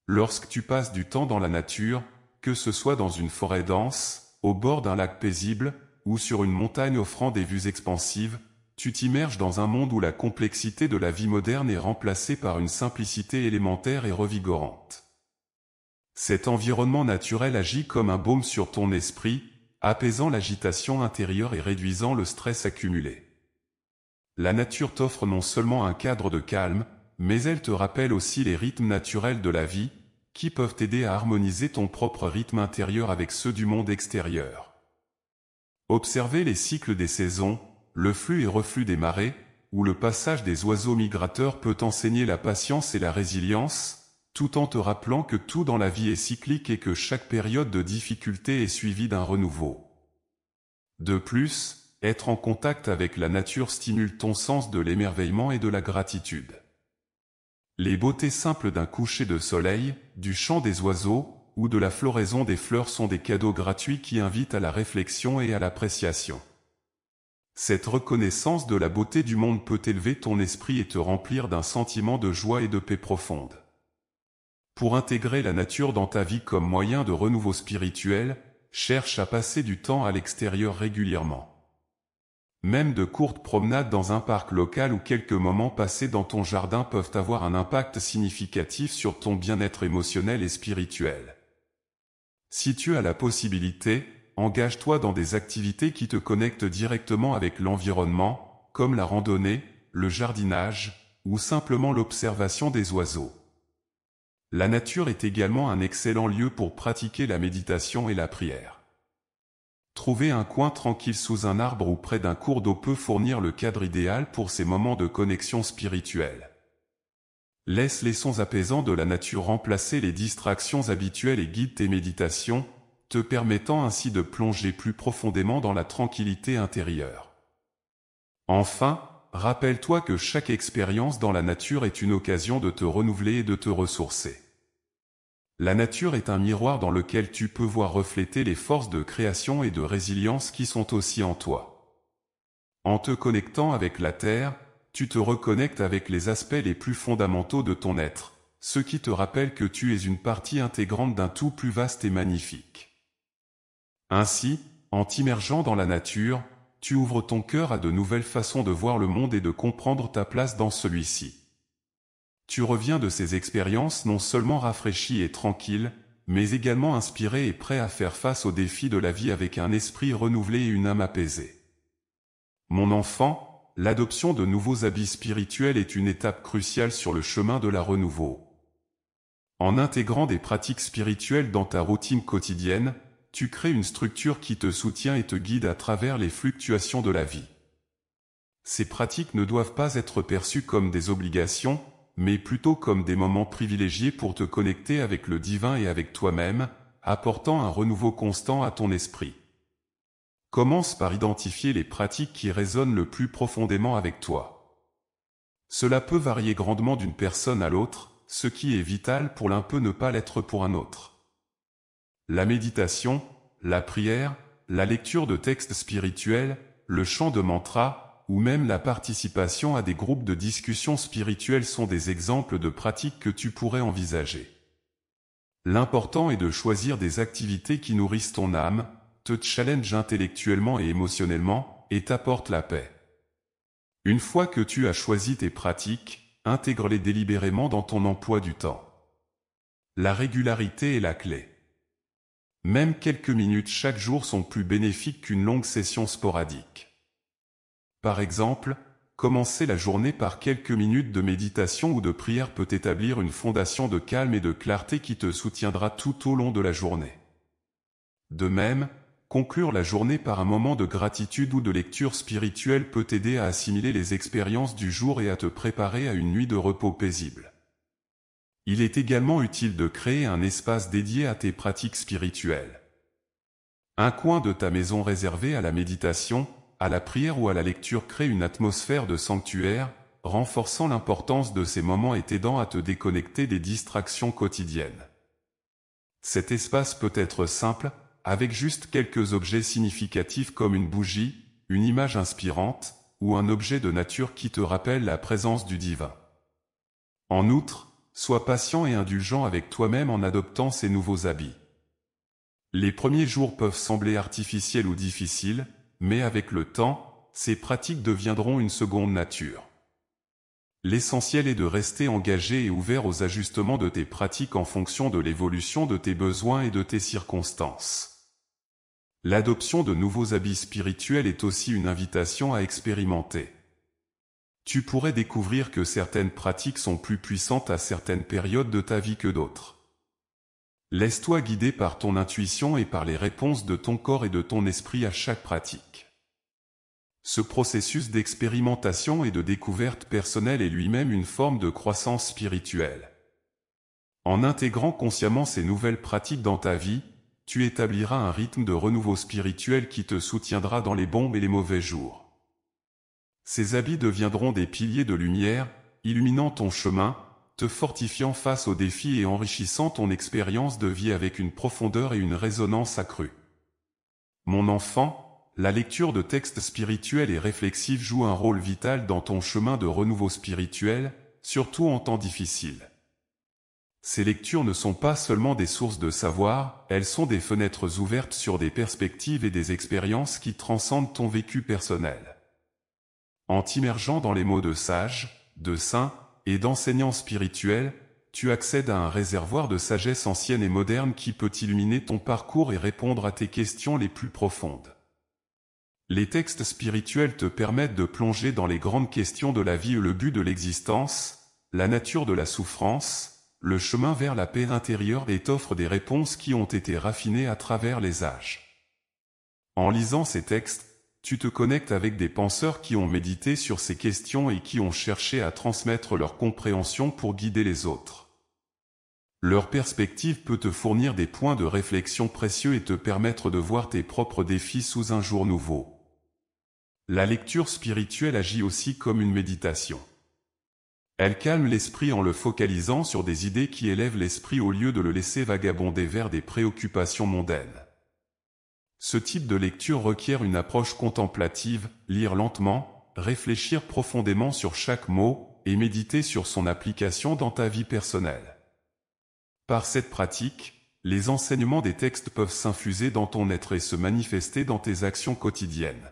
Lorsque tu passes du temps dans la nature, que ce soit dans une forêt dense, au bord d'un lac paisible, ou sur une montagne offrant des vues expansives, tu t'immerges dans un monde où la complexité de la vie moderne est remplacée par une simplicité élémentaire et revigorante. Cet environnement naturel agit comme un baume sur ton esprit, apaisant l'agitation intérieure et réduisant le stress accumulé. La nature t'offre non seulement un cadre de calme, mais elle te rappelle aussi les rythmes naturels de la vie, qui peuvent t'aider à harmoniser ton propre rythme intérieur avec ceux du monde extérieur. Observer les cycles des saisons, le flux et reflux des marées, ou le passage des oiseaux migrateurs peut enseigner la patience et la résilience, tout en te rappelant que tout dans la vie est cyclique et que chaque période de difficulté est suivie d'un renouveau. De plus, être en contact avec la nature stimule ton sens de l'émerveillement et de la gratitude. Les beautés simples d'un coucher de soleil, du chant des oiseaux, ou de la floraison des fleurs sont des cadeaux gratuits qui invitent à la réflexion et à l'appréciation. Cette reconnaissance de la beauté du monde peut élever ton esprit et te remplir d'un sentiment de joie et de paix profonde. Pour intégrer la nature dans ta vie comme moyen de renouveau spirituel, cherche à passer du temps à l'extérieur régulièrement. Même de courtes promenades dans un parc local ou quelques moments passés dans ton jardin peuvent avoir un impact significatif sur ton bien-être émotionnel et spirituel. Si tu as la possibilité, engage-toi dans des activités qui te connectent directement avec l'environnement, comme la randonnée, le jardinage, ou simplement l'observation des oiseaux. La nature est également un excellent lieu pour pratiquer la méditation et la prière. Trouver un coin tranquille sous un arbre ou près d'un cours d'eau peut fournir le cadre idéal pour ces moments de connexion spirituelle. Laisse les sons apaisants de la nature remplacer les distractions habituelles et guide tes méditations, te permettant ainsi de plonger plus profondément dans la tranquillité intérieure. Enfin, rappelle-toi que chaque expérience dans la nature est une occasion de te renouveler et de te ressourcer. La nature est un miroir dans lequel tu peux voir refléter les forces de création et de résilience qui sont aussi en toi. En te connectant avec la Terre, tu te reconnectes avec les aspects les plus fondamentaux de ton être, ce qui te rappelle que tu es une partie intégrante d'un tout plus vaste et magnifique. Ainsi, en t'immergeant dans la nature, tu ouvres ton cœur à de nouvelles façons de voir le monde et de comprendre ta place dans celui-ci. Tu reviens de ces expériences non seulement rafraîchi et tranquille, mais également inspiré et prêt à faire face aux défis de la vie avec un esprit renouvelé et une âme apaisée. Mon enfant, l'adoption de nouveaux habits spirituels est une étape cruciale sur le chemin de la renouveau. En intégrant des pratiques spirituelles dans ta routine quotidienne, tu crées une structure qui te soutient et te guide à travers les fluctuations de la vie. Ces pratiques ne doivent pas être perçues comme des obligations, mais plutôt comme des moments privilégiés pour te connecter avec le divin et avec toi-même, apportant un renouveau constant à ton esprit. Commence par identifier les pratiques qui résonnent le plus profondément avec toi. Cela peut varier grandement d'une personne à l'autre, ce qui est vital pour l'un peut ne pas l'être pour un autre. La méditation, la prière, la lecture de textes spirituels, le chant de mantras, ou même la participation à des groupes de discussion spirituelle sont des exemples de pratiques que tu pourrais envisager. L'important est de choisir des activités qui nourrissent ton âme, te challengent intellectuellement et émotionnellement, et t'apportent la paix. Une fois que tu as choisi tes pratiques, intègre-les délibérément dans ton emploi du temps. La régularité est la clé. Même quelques minutes chaque jour sont plus bénéfiques qu'une longue session sporadique. Par exemple, commencer la journée par quelques minutes de méditation ou de prière peut établir une fondation de calme et de clarté qui te soutiendra tout au long de la journée. De même, conclure la journée par un moment de gratitude ou de lecture spirituelle peut t'aider à assimiler les expériences du jour et à te préparer à une nuit de repos paisible. Il est également utile de créer un espace dédié à tes pratiques spirituelles. Un coin de ta maison réservé à la méditation, à la prière ou à la lecture crée une atmosphère de sanctuaire, renforçant l'importance de ces moments et t'aidant à te déconnecter des distractions quotidiennes. Cet espace peut être simple, avec juste quelques objets significatifs comme une bougie, une image inspirante, ou un objet de nature qui te rappelle la présence du divin. En outre, sois patient et indulgent avec toi-même en adoptant ces nouveaux habits. Les premiers jours peuvent sembler artificiels ou difficiles, mais avec le temps, ces pratiques deviendront une seconde nature. L'essentiel est de rester engagé et ouvert aux ajustements de tes pratiques en fonction de l'évolution de tes besoins et de tes circonstances. L'adoption de nouveaux habits spirituels est aussi une invitation à expérimenter. Tu pourrais découvrir que certaines pratiques sont plus puissantes à certaines périodes de ta vie que d'autres. Laisse-toi guider par ton intuition et par les réponses de ton corps et de ton esprit à chaque pratique. Ce processus d'expérimentation et de découverte personnelle est lui-même une forme de croissance spirituelle. En intégrant consciemment ces nouvelles pratiques dans ta vie, tu établiras un rythme de renouveau spirituel qui te soutiendra dans les bons et les mauvais jours. Ces habits deviendront des piliers de lumière, illuminant ton chemin, te fortifiant face aux défis et enrichissant ton expérience de vie avec une profondeur et une résonance accrue. Mon enfant, la lecture de textes spirituels et réflexifs joue un rôle vital dans ton chemin de renouveau spirituel, surtout en temps difficiles. Ces lectures ne sont pas seulement des sources de savoir, elles sont des fenêtres ouvertes sur des perspectives et des expériences qui transcendent ton vécu personnel. En t'immergeant dans les mots de sages, de saints et d'enseignants spirituels, tu accèdes à un réservoir de sagesse ancienne et moderne qui peut illuminer ton parcours et répondre à tes questions les plus profondes. Les textes spirituels te permettent de plonger dans les grandes questions de la vie et le but de l'existence, la nature de la souffrance, le chemin vers la paix intérieure et t'offrent des réponses qui ont été raffinées à travers les âges. En lisant ces textes, tu te connectes avec des penseurs qui ont médité sur ces questions et qui ont cherché à transmettre leur compréhension pour guider les autres. Leur perspective peut te fournir des points de réflexion précieux et te permettre de voir tes propres défis sous un jour nouveau. La lecture spirituelle agit aussi comme une méditation. Elle calme l'esprit en le focalisant sur des idées qui élèvent l'esprit au lieu de le laisser vagabonder vers des préoccupations mondaines. Ce type de lecture requiert une approche contemplative, lire lentement, réfléchir profondément sur chaque mot et méditer sur son application dans ta vie personnelle. Par cette pratique, les enseignements des textes peuvent s'infuser dans ton être et se manifester dans tes actions quotidiennes.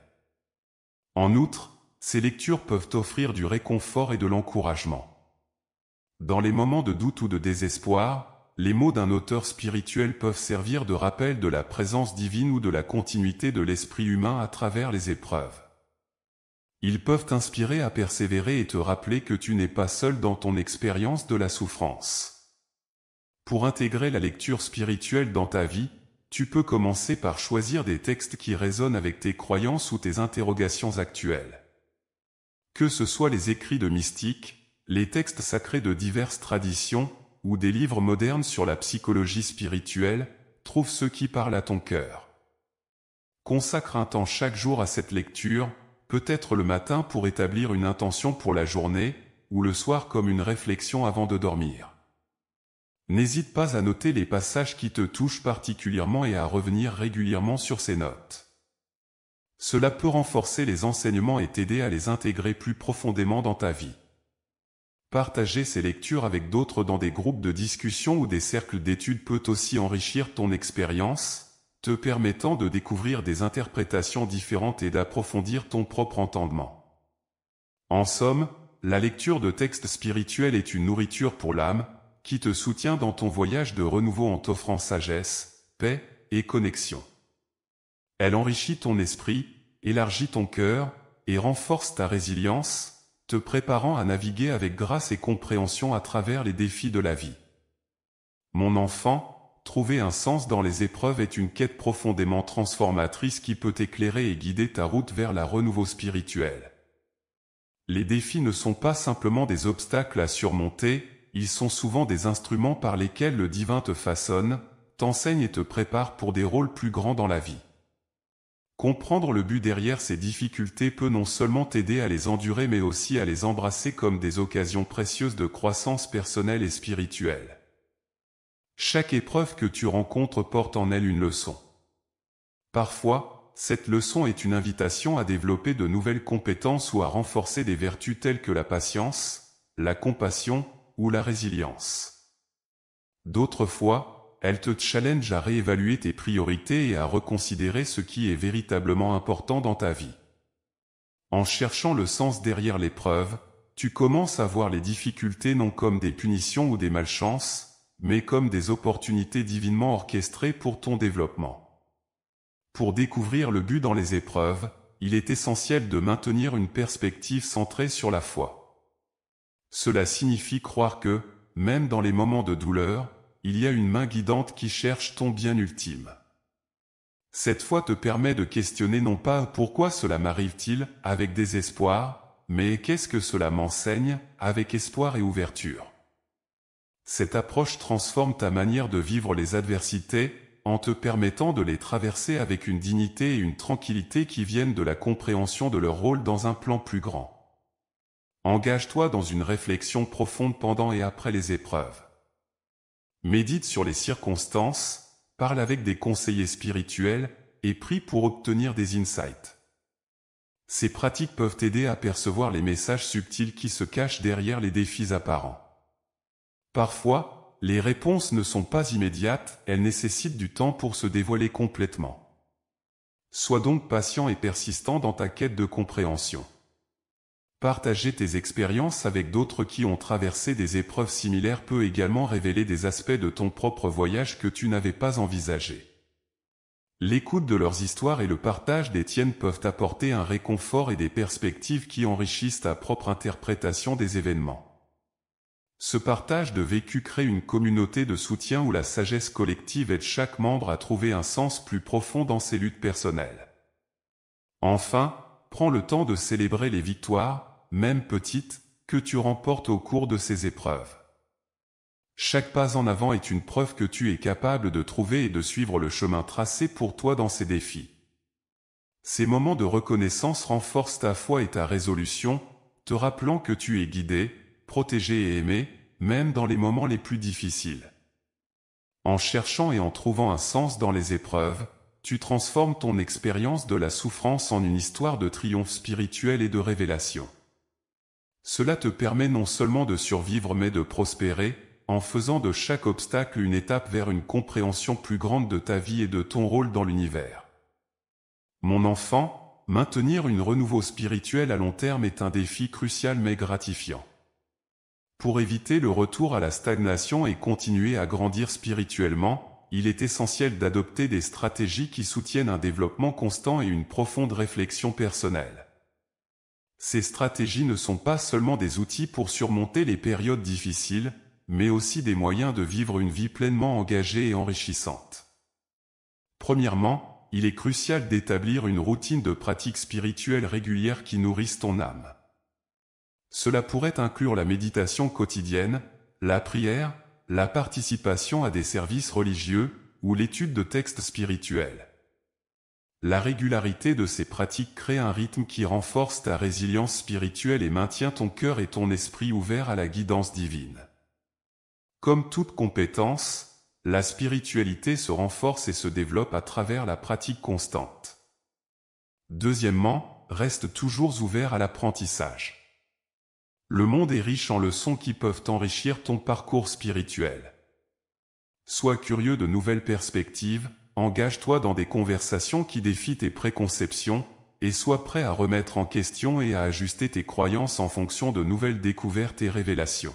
En outre, ces lectures peuvent t'offrir du réconfort et de l'encouragement. Dans les moments de doute ou de désespoir, les mots d'un auteur spirituel peuvent servir de rappel de la présence divine ou de la continuité de l'esprit humain à travers les épreuves. Ils peuvent t'inspirer à persévérer et te rappeler que tu n'es pas seul dans ton expérience de la souffrance. Pour intégrer la lecture spirituelle dans ta vie, tu peux commencer par choisir des textes qui résonnent avec tes croyances ou tes interrogations actuelles. Que ce soit les écrits de mystiques, les textes sacrés de diverses traditions, ou des livres modernes sur la psychologie spirituelle, trouve ceux qui parlent à ton cœur. Consacre un temps chaque jour à cette lecture, peut-être le matin pour établir une intention pour la journée, ou le soir comme une réflexion avant de dormir. N'hésite pas à noter les passages qui te touchent particulièrement et à revenir régulièrement sur ces notes. Cela peut renforcer les enseignements et t'aider à les intégrer plus profondément dans ta vie. Partager ces lectures avec d'autres dans des groupes de discussion ou des cercles d'études peut aussi enrichir ton expérience, te permettant de découvrir des interprétations différentes et d'approfondir ton propre entendement. En somme, la lecture de textes spirituels est une nourriture pour l'âme, qui te soutient dans ton voyage de renouveau en t'offrant sagesse, paix et connexion. Elle enrichit ton esprit, élargit ton cœur et renforce ta résilience, te préparant à naviguer avec grâce et compréhension à travers les défis de la vie. Mon enfant, trouver un sens dans les épreuves est une quête profondément transformatrice qui peut éclairer et guider ta route vers la renouveau spirituel. Les défis ne sont pas simplement des obstacles à surmonter, ils sont souvent des instruments par lesquels le divin te façonne, t'enseigne et te prépare pour des rôles plus grands dans la vie. Comprendre le but derrière ces difficultés peut non seulement t'aider à les endurer mais aussi à les embrasser comme des occasions précieuses de croissance personnelle et spirituelle. Chaque épreuve que tu rencontres porte en elle une leçon. Parfois, cette leçon est une invitation à développer de nouvelles compétences ou à renforcer des vertus telles que la patience, la compassion, ou la résilience. D'autres fois, elle te challenge à réévaluer tes priorités et à reconsidérer ce qui est véritablement important dans ta vie. En cherchant le sens derrière l'épreuve, tu commences à voir les difficultés non comme des punitions ou des malchances, mais comme des opportunités divinement orchestrées pour ton développement. Pour découvrir le but dans les épreuves, il est essentiel de maintenir une perspective centrée sur la foi. Cela signifie croire que, même dans les moments de douleur, il y a une main guidante qui cherche ton bien ultime. Cette foi te permet de questionner non pas « pourquoi cela m'arrive-t-il » avec désespoir, mais « qu'est-ce que cela m'enseigne » avec espoir et ouverture. Cette approche transforme ta manière de vivre les adversités, en te permettant de les traverser avec une dignité et une tranquillité qui viennent de la compréhension de leur rôle dans un plan plus grand. Engage-toi dans une réflexion profonde pendant et après les épreuves. Médite sur les circonstances, parle avec des conseillers spirituels et prie pour obtenir des insights. Ces pratiques peuvent t'aider à percevoir les messages subtils qui se cachent derrière les défis apparents. Parfois, les réponses ne sont pas immédiates, elles nécessitent du temps pour se dévoiler complètement. Sois donc patient et persistant dans ta quête de compréhension. Partager tes expériences avec d'autres qui ont traversé des épreuves similaires peut également révéler des aspects de ton propre voyage que tu n'avais pas envisagés. L'écoute de leurs histoires et le partage des tiennes peuvent apporter un réconfort et des perspectives qui enrichissent ta propre interprétation des événements. Ce partage de vécu crée une communauté de soutien où la sagesse collective aide chaque membre à trouver un sens plus profond dans ses luttes personnelles. Enfin, prends le temps de célébrer les victoires, même petites, que tu remportes au cours de ces épreuves. Chaque pas en avant est une preuve que tu es capable de trouver et de suivre le chemin tracé pour toi dans ces défis. Ces moments de reconnaissance renforcent ta foi et ta résolution, te rappelant que tu es guidé, protégé et aimé, même dans les moments les plus difficiles. En cherchant et en trouvant un sens dans les épreuves, tu transformes ton expérience de la souffrance en une histoire de triomphe spirituel et de révélation. Cela te permet non seulement de survivre mais de prospérer, en faisant de chaque obstacle une étape vers une compréhension plus grande de ta vie et de ton rôle dans l'univers. Mon enfant, maintenir une renouveau spirituel à long terme est un défi crucial mais gratifiant. Pour éviter le retour à la stagnation et continuer à grandir spirituellement, il est essentiel d'adopter des stratégies qui soutiennent un développement constant et une profonde réflexion personnelle. Ces stratégies ne sont pas seulement des outils pour surmonter les périodes difficiles, mais aussi des moyens de vivre une vie pleinement engagée et enrichissante. Premièrement, il est crucial d'établir une routine de pratiques spirituelles régulières qui nourrissent ton âme. Cela pourrait inclure la méditation quotidienne, la prière, la participation à des services religieux ou l'étude de textes spirituels. La régularité de ces pratiques crée un rythme qui renforce ta résilience spirituelle et maintient ton cœur et ton esprit ouverts à la guidance divine. Comme toute compétence, la spiritualité se renforce et se développe à travers la pratique constante. Deuxièmement, reste toujours ouvert à l'apprentissage. Le monde est riche en leçons qui peuvent enrichir ton parcours spirituel. Sois curieux de nouvelles perspectives, engage-toi dans des conversations qui défient tes préconceptions, et sois prêt à remettre en question et à ajuster tes croyances en fonction de nouvelles découvertes et révélations.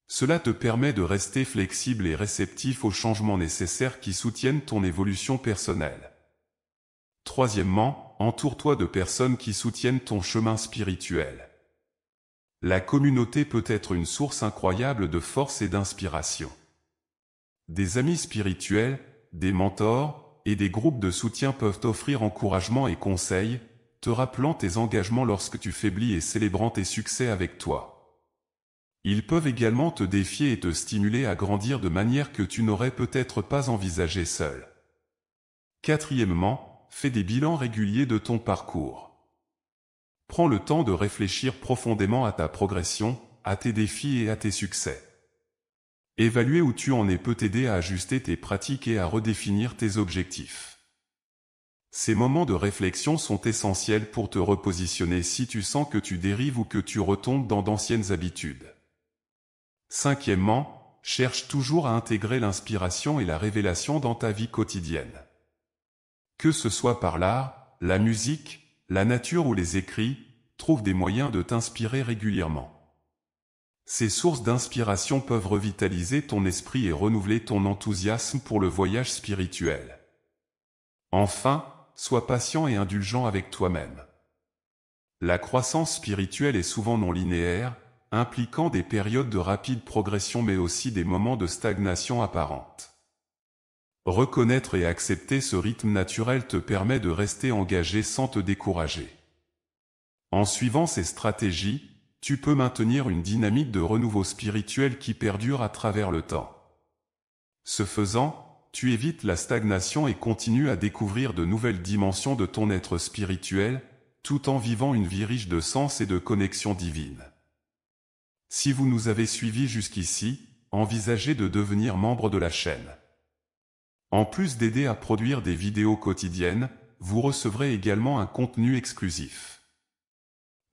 Cela te permet de rester flexible et réceptif aux changements nécessaires qui soutiennent ton évolution personnelle. Troisièmement, entoure-toi de personnes qui soutiennent ton chemin spirituel. La communauté peut être une source incroyable de force et d'inspiration. Des amis spirituels, des mentors et des groupes de soutien peuvent t'offrir encouragement et conseils, te rappelant tes engagements lorsque tu faiblis et célébrant tes succès avec toi. Ils peuvent également te défier et te stimuler à grandir de manière que tu n'aurais peut-être pas envisagée seul. Quatrièmement, fais des bilans réguliers de ton parcours. Prends le temps de réfléchir profondément à ta progression, à tes défis et à tes succès. Évaluer où tu en es peut t'aider à ajuster tes pratiques et à redéfinir tes objectifs. Ces moments de réflexion sont essentiels pour te repositionner si tu sens que tu dérives ou que tu retombes dans d'anciennes habitudes. Cinquièmement, cherche toujours à intégrer l'inspiration et la révélation dans ta vie quotidienne. Que ce soit par l'art, la musique, la nature ou les écrits, trouve des moyens de t'inspirer régulièrement. Ces sources d'inspiration peuvent revitaliser ton esprit et renouveler ton enthousiasme pour le voyage spirituel. Enfin, sois patient et indulgent avec toi-même. La croissance spirituelle est souvent non linéaire, impliquant des périodes de rapide progression mais aussi des moments de stagnation apparente. Reconnaître et accepter ce rythme naturel te permet de rester engagé sans te décourager. En suivant ces stratégies, tu peux maintenir une dynamique de renouveau spirituel qui perdure à travers le temps. Ce faisant, tu évites la stagnation et continues à découvrir de nouvelles dimensions de ton être spirituel, tout en vivant une vie riche de sens et de connexion divine. Si vous nous avez suivis jusqu'ici, envisagez de devenir membre de la chaîne. En plus d'aider à produire des vidéos quotidiennes, vous recevrez également un contenu exclusif.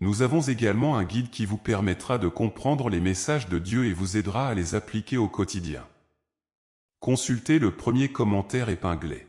Nous avons également un guide qui vous permettra de comprendre les messages de Dieu et vous aidera à les appliquer au quotidien. Consultez le premier commentaire épinglé.